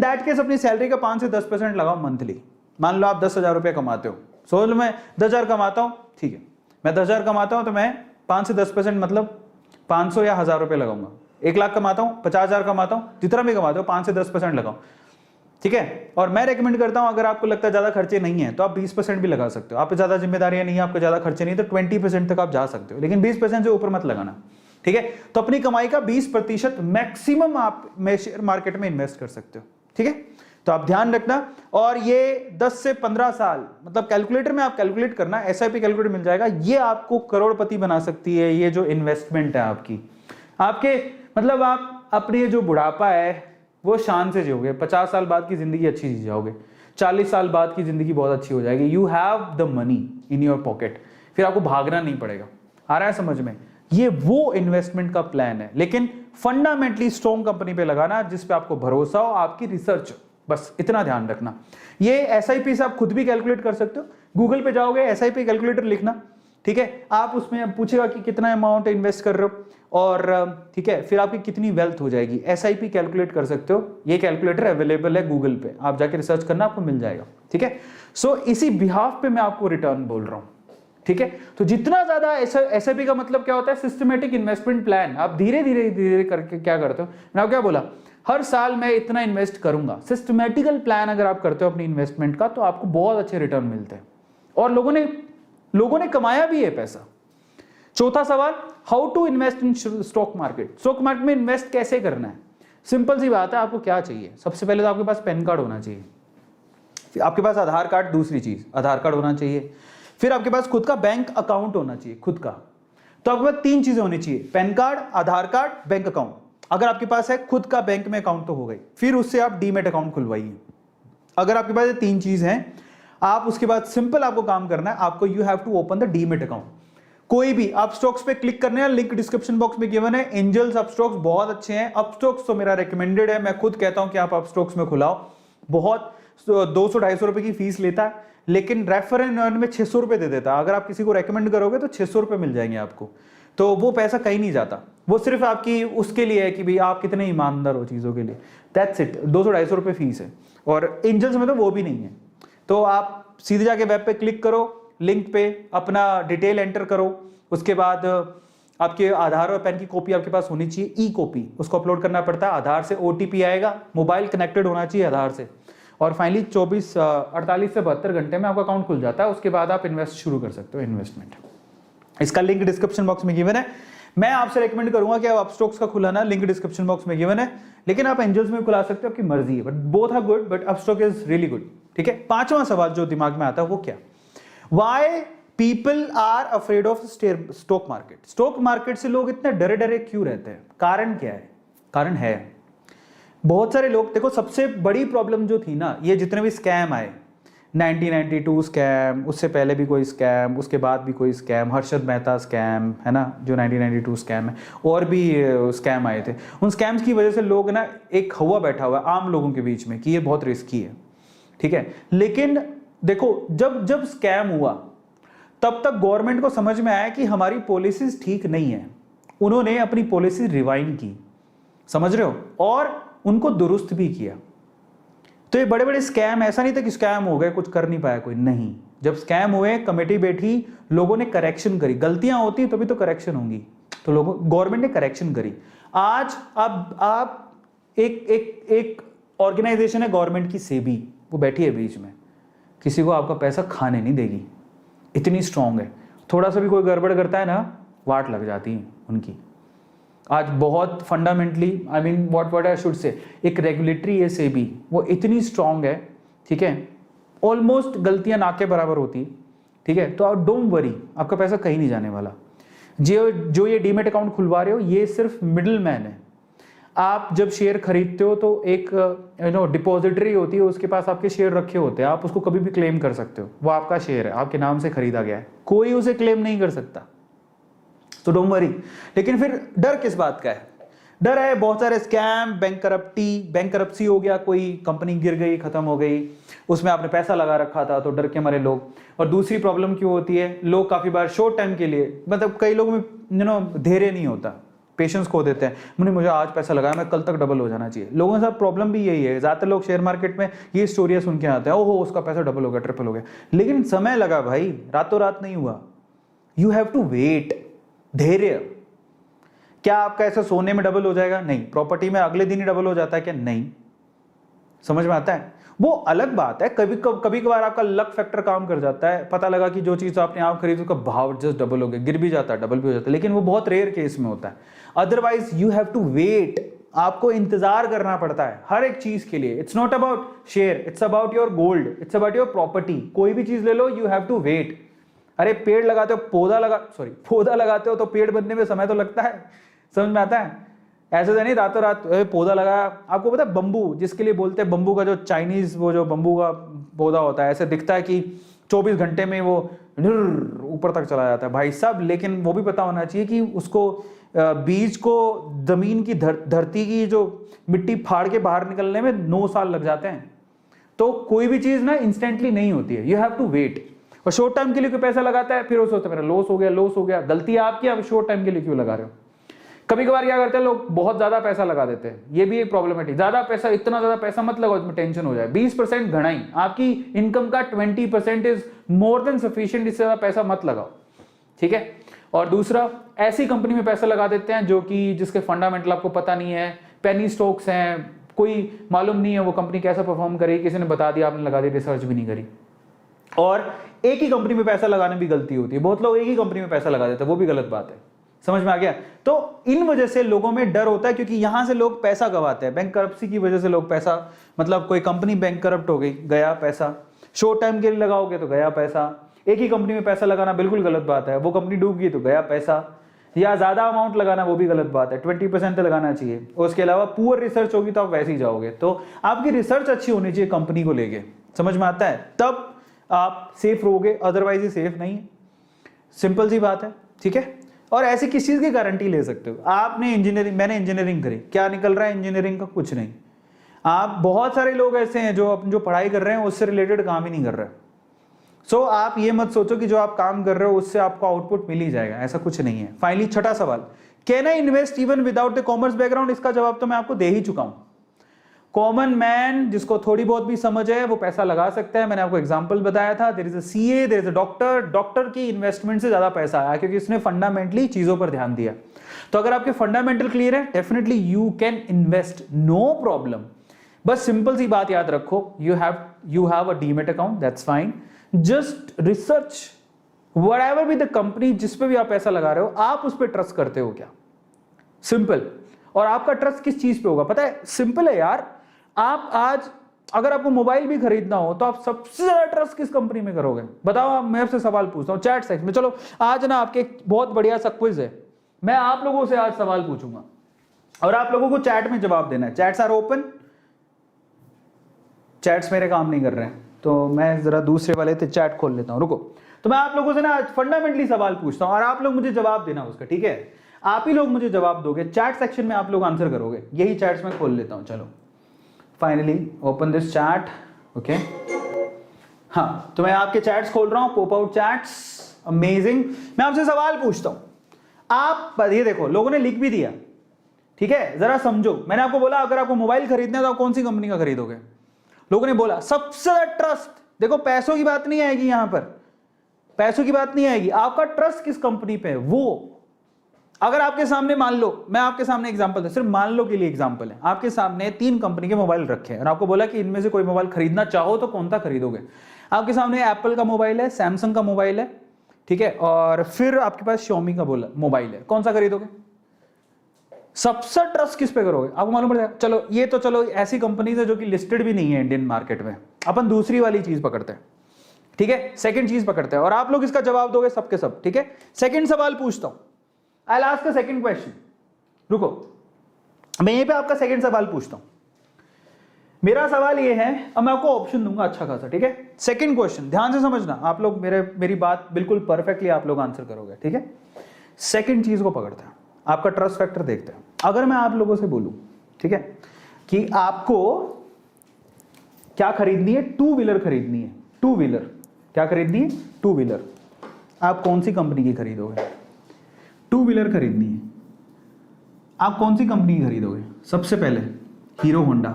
That case अपनी salary का 5 से 10% लगाओ मंथली। मान लो आप 10,000 रुपये कमाते हो, सोच लो मैं 10,000 कमाता हूँ, ठीक है, मैं 10,000 कमाता हूँ तो मैं 5 से 10% मतलब 500 या 1,000 रुपये लगाऊंगा। 1 लाख कमाता हूँ, 50,000 कमाता हूँ, जितना भी कमाते हो 5 से 10% लगाओ, ठीक है। और मैं रेकमेंड करता हूं अगर आपको लगता है ज्यादा खर्चे नहीं है तो आप 20% भी लगा सकते हो। आप पे ज्यादा जिम्मेदारियां नहीं है, आपको ज्यादा खर्चे नहीं तो 20% तक आप जा सकते हो, लेकिन 20% से ऊपर मत लगाना, ठीक है। तो अपनी कमाई का 20% मैक्सिमम आप शेयर मार्केट में इन्वेस्ट कर सकते हो, ठीक है। तो आप ध्यान रखना। और ये 10 से 15 साल मतलब कैलकुलेटर में आप कैलकुलेट करना, SIP कैलकुलेटर मिल जाएगा, ये आपको करोड़पति बना सकती है। ये जो इन्वेस्टमेंट है आपके मतलब आप अपनी जो बुढ़ापा है वो शान से जियोगे। 50 साल बाद की जिंदगी अच्छी जी जाओगे, 40 साल बाद की जिंदगी बहुत अच्छी हो जाएगी। You have the money in your pocket, फिर आपको भागना नहीं पड़ेगा। आ रहा है समझ में? ये वो इन्वेस्टमेंट का प्लान है, लेकिन फंडामेंटली स्ट्रॉन्ग कंपनी पे लगाना जिस पे आपको भरोसा हो, आपकी रिसर्च, बस इतना ध्यान रखना। ये SIP से आप खुद भी कैलकुलेट कर सकते हो। गूगल पे जाओगे, SIP कैलकुलेटर लिखना, ठीक है। आप उसमें पूछेगा कि कितना अमाउंट इन्वेस्ट कर रहे हो और ठीक है, फिर आपकी कितनी वेल्थ हो जाएगी, SIP कैलकुलेट कर सकते हो। ये कैलकुलेटर अवेलेबल है गूगल पे, आप जाके रिसर्च करना, आपको मिल जाएगा, ठीक है। सो इसी बिहाफ पे मैं आपको रिटर्न बोल रहा हूं, ठीक है। तो जितना ज्यादा SIP का मतलब क्या होता है, सिस्टमेटिक इन्वेस्टमेंट प्लान। आप धीरे धीरे धीरे करके क्या करते हो, मैंने आपको क्या बोला, हर साल मैं इतना इन्वेस्ट करूंगा। सिस्टमेटिकल प्लान अगर आप करते हो अपनी इन्वेस्टमेंट का तो आपको बहुत अच्छे रिटर्न मिलते हैं और लोगों ने कमाया भी है पैसा। चौथा सवाल, how to invest in stock market. Stock market में इन्वेस्ट कैसे करना है? सिंपल सी बात है, आपको क्या चाहिए, सबसे पहले तो आपके पास पैन कार्ड होना चाहिए, फिर आपके पास आधार कार्ड, दूसरी चीज आधार कार्ड होना चाहिए, फिर आपके पास खुद का बैंक अकाउंट होना चाहिए, खुद का। तो आपके पास 3 चीजें होनी चाहिए, पैन कार्ड, आधार कार्ड, बैंक अकाउंट। अगर आपके पास है खुद का बैंक में अकाउंट तो हो गई, फिर उससे आप डीमेट अकाउंट खुलवाइए। अगर आपके पास ये 3 चीज हैं, आप उसके बाद सिंपल आपको काम करना है, आपको you have to open the demat account. कोई भी आप स्टॉक्स पे क्लिक करने हैं, लिंक डिस्क्रिप्शन बॉक्स में गिवन है। एंजल्स अपस्टॉक्स बहुत अच्छे हैं, अपस्टॉक्स तो मेरा रिकमेंडेड है, मैं खुद कहता हूं कि आप अपस्टॉक्स में खुलाओ। बहुत 200-250 रुपए की फीस लेता है, लेकिन रेफर एंड अर्न में 600 रुपए दे देता है। अगर आप किसी को रेकमेंड करोगे तो 600 रुपए मिल जाएंगे आपको, तो वो पैसा कहीं नहीं जाता, वो सिर्फ आपकी उसके लिए है कि भाई आप कितने ईमानदार हो चीजों के लिए, दैट्स इट। 200-250 रुपए फीस है और एंजल्स में तो वो भी नहीं है। तो आप सीधे जाके वेब पे क्लिक करो, लिंक पे अपना डिटेल एंटर करो, उसके बाद आपके आधार और पैन की कॉपी आपके पास होनी चाहिए, ई कॉपी, उसको अपलोड करना पड़ता है। आधार से OTP आएगा, मोबाइल कनेक्टेड होना चाहिए आधार से, और फाइनली 48 से 72 घंटे में आपका अकाउंट खुल जाता है। उसके बाद आप इन्वेस्ट शुरू कर सकते हो, इन्वेस्टमेंट। इसका लिंक डिस्क्रिप्शन बॉक्स में गिवन है। मैं आपसे रेकमेंड करूंगा कि आप अपस्टॉक्स का खुलाना, लिंक डिस्क्रिप्शन बॉक्स में गिवन है, लेकिन आप एंजल्स में खुला सकते हो, आपकी मर्जी है, but both are good, but Upstox is really good, ठीक है। 5वां सवाल जो दिमाग में आता है वो क्या, why people are afraid of stock market. Stock market से लोग इतने डरे डरे क्यों रहते हैं? कारण क्या है? कारण है बहुत सारे लोग, देखो सबसे बड़ी प्रॉब्लम जो थी ना, ये जितने भी स्कैम आए, 1992 स्कैम, उससे पहले भी कोई स्कैम, उसके बाद भी कोई स्कैम, हर्षद मेहता स्कैम है ना जो 1992 स्कैम है, और भी स्कैम आए थे। उन स्कैम्स की वजह से लोग ना, एक हवा बैठा हुआ है आम लोगों के बीच में कि ये बहुत रिस्की है, ठीक है। लेकिन देखो जब स्कैम हुआ तब तक गवर्नमेंट को समझ में आया कि हमारी पॉलिसीज ठीक नहीं है, उन्होंने अपनी पॉलिसी रिवाइंड की, समझ रहे हो, और उनको दुरुस्त भी किया। तो ये बड़े बड़े स्कैम, ऐसा नहीं था कि स्कैम हो गए कुछ कर नहीं पाया कोई, नहीं। जब स्कैम हुए, कमेटी बैठी, लोगों ने करेक्शन करी, गलतियां होती तभी तो करेक्शन होंगी, तो लोगों, गवर्नमेंट ने करेक्शन करी। आज अब आप एक ऑर्गेनाइजेशन है गवर्नमेंट की, सेबी, वो बैठी है बीच में, किसी को आपका पैसा खाने नहीं देगी, इतनी स्ट्रांग है। थोड़ा सा भी कोई गड़बड़ करता है ना, वाट लग जाती है उनकी। आज बहुत fundamentally, I mean what I should say, एक रेगुलेटरी है सेबी, वो इतनी स्ट्रांग है, ठीक है, ऑलमोस्ट गलतियां ना के बराबर होती, ठीक है। तो आप डोंट वरी, आपका पैसा कहीं नहीं जाने वाला। जो ये डीमेट अकाउंट खुलवा रहे हो, ये सिर्फ मिडिल मैन है। आप जब शेयर खरीदते हो तो एक डिपॉजिटरी होती है, उसके पास आपके शेयर रखे होते हैं, आप उसको कभी भी क्लेम कर सकते हो, वो आपका शेयर है, आपके नाम से खरीदा गया है, कोई उसे क्लेम नहीं कर सकता, तो डोंट वरी। लेकिन फिर डर किस बात का है? डर है बहुत सारे स्कैम, बैंक करप्सी हो गया, कोई कंपनी गिर गई, खत्म हो गई, उसमें आपने पैसा लगा रखा था, तो डर के मारे लोग। और दूसरी प्रॉब्लम क्यों होती है, लोग काफी बार शॉर्ट टाइम के लिए, मतलब कई लोगों में धैर्य नहीं होता, पेशेंस खो देते हैं, मुझे आज पैसा लगाया, मैं कल तक डबल हो जाना चाहिए। लोगों के साथ प्रॉब्लम भी यही है, ज़्यादातर लोग शेयर मार्केट में ये स्टोरियाँ सुन के आते हैं, ओहो उसका पैसा डबल हो गया, ट्रिपल हो गया, लेकिन समय लगा भाई, रातों रात नहीं हुआ। यू हैव टू वेट, धैर्य। क्या आपका ऐसा सोने में डबल हो जाएगा? नहीं। प्रॉपर्टी में अगले दिन ही डबल हो जाता है क्या? नहीं। समझ में आता है? वो अलग बात है, कभी कभार आपका लक फैक्टर काम कर जाता है, पता लगा कि जो चीज़ आपने आप खरीदी उसका भाव जस्ट डबल हो गया, गिर भी जाता है, डबल भी हो जाता है, लेकिन वो बहुत रेयर केस में होता है। Otherwise you have to wait, आपको इंतजार करना पड़ता है हर एक चीज के लिए। It's not about share, it's about your gold, it's about your property. कोई भी चीज ले लो, यू हैव टू वेट। अरे पेड़ लगाते हो, पौधा लगाते हो तो पेड़ बनने में समय तो लगता है, समझ में आता है? ऐसे तो नहीं रातों रात पौधा लगाया। आपको पता है बंबू, जिसके लिए बोलते हैं बंबू का जो चाइनीज वो जो बंबू का पौधा होता है, ऐसे दिखता है कि 24 घंटे में वो ऊपर तक चला जाता है भाई साहब, लेकिन वो भी पता होना चाहिए कि उसको बीज को जमीन की धरती की जो मिट्टी फाड़ के बाहर निकलने में 9 साल लग जाते हैं। तो कोई भी चीज ना इंस्टेंटली नहीं होती है, यू हैव टू वेट। और शॉर्ट टाइम के लिए कोई पैसा लगाता है, फिर वो सोचता है मेरा लॉस हो गया, गलती आपकी, आप शॉर्ट टाइम के लिए क्यों लगा रहे हो? कभी कभार क्या करते हैं लोग, बहुत ज्यादा पैसा लगा देते हैं, ये भी एक प्रॉब्लमेटिक। ज्यादा पैसा, इतना ज्यादा पैसा मत लगाओ इसमें टेंशन हो जाए। 20% घना ही, आपकी इनकम का 20% इज मोर देन सफिशिएंट, इससे ज्यादा पैसा मत लगाओ, ठीक है? और दूसरा, ऐसी कंपनी में पैसा लगा देते हैं जो कि जिसके फंडामेंटल आपको पता नहीं है, पेनी स्टॉक्स हैं, कोई मालूम नहीं है वो कंपनी कैसा परफॉर्म करेगी, किसी ने बता दिया, आपने लगा दी, रिसर्च भी नहीं करी। और एक ही कंपनी में पैसा लगाने भी गलती होती है, बहुत लोग एक ही कंपनी में पैसा लगा देते हैं, वो भी गलत बात है। समझ में आ गया? तो इन वजह से लोगों में डर होता है, क्योंकि यहां से लोग पैसा गवाते हैं, बैंक करप्सी की वजह से लोग पैसा, मतलब कोई कंपनी बैंक करप्ट हो गई, गया पैसा। शॉर्ट टाइम के लिए लगाओगे तो गया पैसा। एक ही कंपनी में पैसा लगाना बिल्कुल गलत बात है, वो कंपनी डूब गई तो गया पैसा। या ज्यादा अमाउंट लगाना वो भी गलत बात है, 20% लगाना चाहिए। और उसके अलावा पुअर रिसर्च होगी तो आप वैसे ही जाओगे। तो आपकी रिसर्च अच्छी होनी चाहिए कंपनी को लेके, समझ में आता है? तब आप सेफ रहोगे, अदरवाइज ही सेफ नहीं है। सिंपल सी बात है, ठीक है? और ऐसी किस चीज की गारंटी ले सकते हो? आपने इंजीनियरिंग, मैंने इंजीनियरिंग करी, क्या निकल रहा है इंजीनियरिंग का? कुछ नहीं। आप, बहुत सारे लोग ऐसे हैं जो पढ़ाई कर रहे हैं उससे रिलेटेड काम ही नहीं कर रहे। सो आप ये मत सोचो कि जो आप काम कर रहे हो उससे आपको आउटपुट मिल ही जाएगा, ऐसा कुछ नहीं है। फाइनली छठा सवाल, can I invest even without the commerce background? इसका जवाब तो मैं आपको दे ही चुका हूं। कॉमन मैन जिसको थोड़ी बहुत भी समझ है वो पैसा लगा सकता है। मैंने आपको एग्जांपल बताया था, there is a CA, there is a doctor. Doctor की इन्वेस्टमेंट से ज्यादा पैसा आया क्योंकि उसने फंडामेंटली चीजों पर ध्यान दिया। तो अगर आपके फंडामेंटल क्लियर है, definitely you can invest, no problem. बस सिंपल सी बात याद रखो, you have a demat account, that's fine. Just research whatever be the company, जिस पे भी आप पैसा लगा रहे हो, आप उस पर ट्रस्ट करते हो क्या? सिंपल। और आपका ट्रस्ट किस चीज पे होगा पता है? सिंपल है यार। आप आज अगर आपको मोबाइल भी खरीदना हो तो आप सबसे ज्यादा ट्रस्ट किस कंपनी में करोगे? बताओ। आप, मैं आपसे सवाल पूछता हूं चैट सेक्शन में। चलो आज ना आपके एक बहुत बढ़िया सा क्विज है, मैं आप लोगों से आज सवाल पूछूंगा और आप लोगों को चैट में जवाब देना है। Chats are open. चैट्स मेरे काम नहीं कर रहे हैं तो मैं जरा दूसरे वाले थे चैट खोल लेता हूं, रुको। तो मैं आप लोगों से ना आज फंडामेंटली सवाल पूछता हूं और आप लोग मुझे जवाब देना उसका, ठीक है? आप ही लोग मुझे जवाब दोगे, चैट सेक्शन में आप लोग आंसर करोगे। यही चैट्स में खोल लेता हूं। चलो finally open this chat, okay. हाँ, तो मैं आपके चैट्स खोल रहा हूं, पॉप आउट चैट्स, अमेजिंग। मैं आपसे सवाल पूछता हूं, आप ये देखो लोगों ने लिख भी दिया, ठीक है? जरा समझो। मैंने आपको बोला अगर आपको मोबाइल खरीदना है तो आप कौन सी कंपनी का खरीदोगे? लोगों ने बोला सबसे ज्यादा ट्रस्ट। देखो पैसों की बात नहीं आएगी यहां पर, पैसों की बात नहीं आएगी, आपका ट्रस्ट किस कंपनी पे है वो। अगर आपके सामने, मान लो मैं आपके सामने एग्जांपल है, सिर्फ मान लो के लिए एग्जांपल है, आपके सामने 3 कंपनी के मोबाइल रखे हैं और आपको बोला कि इनमें से कोई मोबाइल खरीदना चाहो तो कौन सा खरीदोगे? आपके सामने एप्पल का मोबाइल है, सैमसंग का मोबाइल है, ठीक है, और फिर आपके पास Xiaomi का मोबाइल है, कौन सा खरीदोगे? सबसे ट्रस्ट किस पे करोगे? आपको मालूम पड़ जाएगा। चलो ये तो चलो ऐसी कंपनीज है जो कि लिस्टेड भी नहीं है इंडियन मार्केट में। अपन दूसरी वाली चीज पकड़ते हैं, ठीक है? सेकंड चीज पकड़ते हैं और आप लोग इसका जवाब दोगे सबके सब, ठीक है? सेकंड सवाल पूछता हूं, I'll ask a second question. रुको, मैं यहीं पे आपका सेकंड सवाल पूछता हूं। मेरा सवाल ये है, अब मैं आपको ऑप्शन दूंगा अच्छा खासा, ठीक है? सेकंड क्वेश्चन, ध्यान से समझना आप लोग, मेरी बात बिल्कुल परफेक्टली आप लोग आंसर करोगे, ठीक है? सेकंड चीज को पकड़ते हैं, आपका ट्रस्ट फैक्टर देखते हैं। अगर मैं आप लोगों से बोलूं, ठीक है, कि आपको क्या खरीदनी है? 2 व्हीलर खरीदनी है। 2 व्हीलर क्या खरीदनी है? 2 व्हीलर। आप कौन सी कंपनी की खरीदोगे? 2 व्हीलर खरीदनी है, आप कौन सी कंपनी खरीदोगे? सबसे पहले हीरो होंडा,